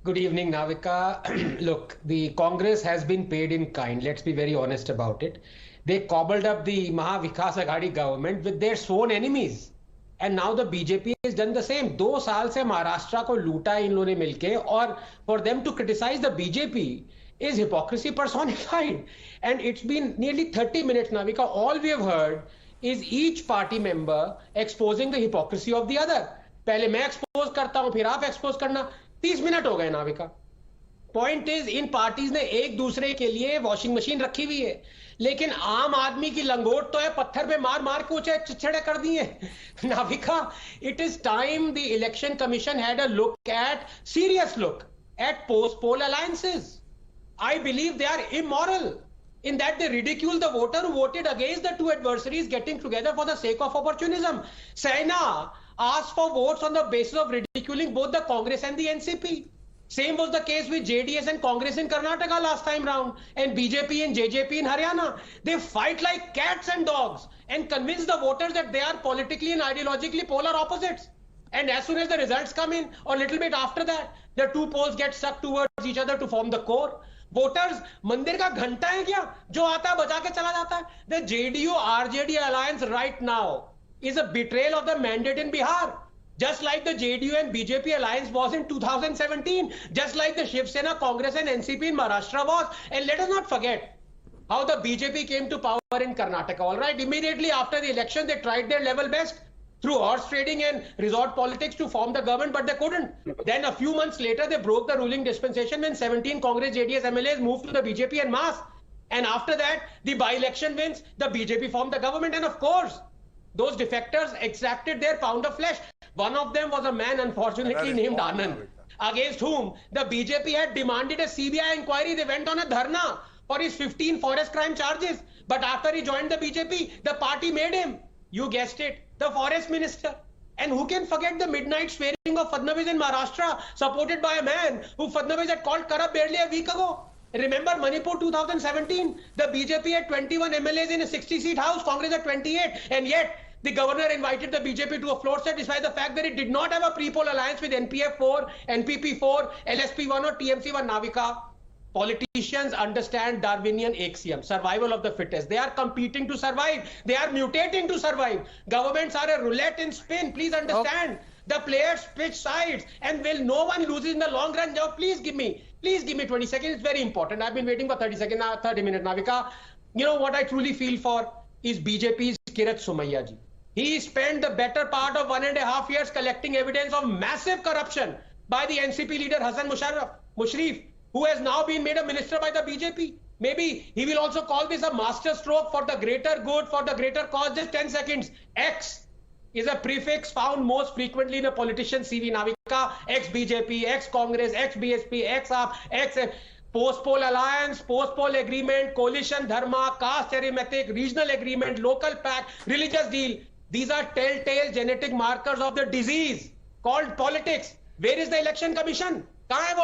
Good evening, Navika. Look, the Congress has been paid in kind. Let's be very honest about it. They cobbled up the Mahavikas Aghadi government with their sworn enemies. And now the BJP has done the same. 2 साल से महाराष्ट्र को लूटा इन लोगों ने मिलके, और for them to criticize the BJP is hypocrisy personified. And it's been nearly 30 minutes, Navika. All we have heard is each party member exposing the hypocrisy of the other. पहले मैं एक्सपोज करता हूं, फिर आप एक्सपोज करना. 30 minute हो गए Navika. Point is, in parties ने एक दूसरे के लिए वॉशिंग मशीन रखी हुई है, लेकिन आम आदमी की लंगोट तो है पत्थर पे मार मार के ऊंचे चिछड़े कर दिए. Navika, it is time the election commission had a look at, serious look at post pole alliances. I believe they are immoral in that they ridicule the voter who voted against the two adversaries getting together for the sake of opportunism. Saina asked for votes on the basis of ridiculing both the Congress and the NCP. Same was the case with JDS and Congress in Karnataka last time round, and BJP and JJP in Haryana. They fight like cats and dogs and convince the voters that they are politically and ideologically polar opposites. And as soon as the results come in, or a little bit after that, the two poles get sucked towards each other to form the core. Voters मंदिर का घंटा है क्या, जो आता है बजा के चला जाता है? The JDU RJD alliance right now is a betrayal of the mandate in Bihar, just like the JDU and BJP alliance was in 2017, just like the Shiv Sena, Congress and NCP in Maharashtra was. And let us not forget how the BJP came to power in Karnataka. All right, immediately after the election, they tried their level best through horse trading and resort politics to form the government, but they couldn't. Then a few months later, they broke the ruling dispensation when 17 Congress JDS MLAs moved to the BJP en masse. And after that, the by-election wins, the BJP formed the government. And of course, those defectors exacted their pound of flesh. One of them was a man, unfortunately, named Anand, against whom the BJP had demanded a CBI inquiry. They went on a dharna for his 15 forest crime charges. But after he joined the BJP, the party made him, you guessed it, the forest minister. And who can forget the midnight swearing of Fadnavis in Maharashtra, supported by a man who Fadnavis had called corrupt barely a week ago? Remember Manipur 2017? The BJP had 21 MLAs in a 60-seat house, Congress had 28, and yet the governor invited the BJP to a floor set despite the fact that it did not have a pre-poll alliance with NPF4, NPP4, LSP1 or TMC1. Navika, politicians understand Darwinian axiom, survival of the fittest. They are competing to survive. They are mutating to survive. Governments are a roulette in spin. Please understand. Okay. The players switch sides, and will no one loses in the long run? Now, please give me 20 seconds. It's very important. I've been waiting for 30 minutes, Navika. You know what I truly feel for is BJP's Kirat Somaiya ji. He spent the better part of 1.5 years collecting evidence of massive corruption by the NCP leader Hassan Mushrif, who has now been made a minister by the BJP. Maybe he will also call this a master stroke for the greater good, for the greater cause. Just 10 seconds. X is a prefix found most frequently in a politician's CV, Navika. Ex-BJP, ex-Congress, ex-BSP, ex-AAP, post-poll alliance, post-poll agreement, coalition dharma, caste arithmetic, regional agreement, local pact, religious deal. These are telltale genetic markers of the disease called politics. Where is the election commission?